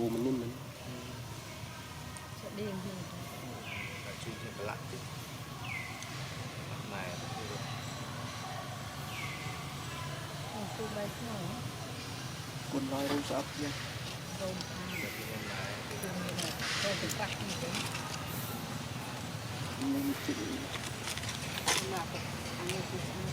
ปูมันนิ่มนั้นจะเด้งขึ้นชื่อที่ประหลาดใหม่คือใบหน่อยคนลอยรูสับเนี่ยโดนทางแบบที่เป็นไม้คือมีแบบโดนปักนี่เป็นมันจิ๋วมาเป็นอันนี้คืออันนี้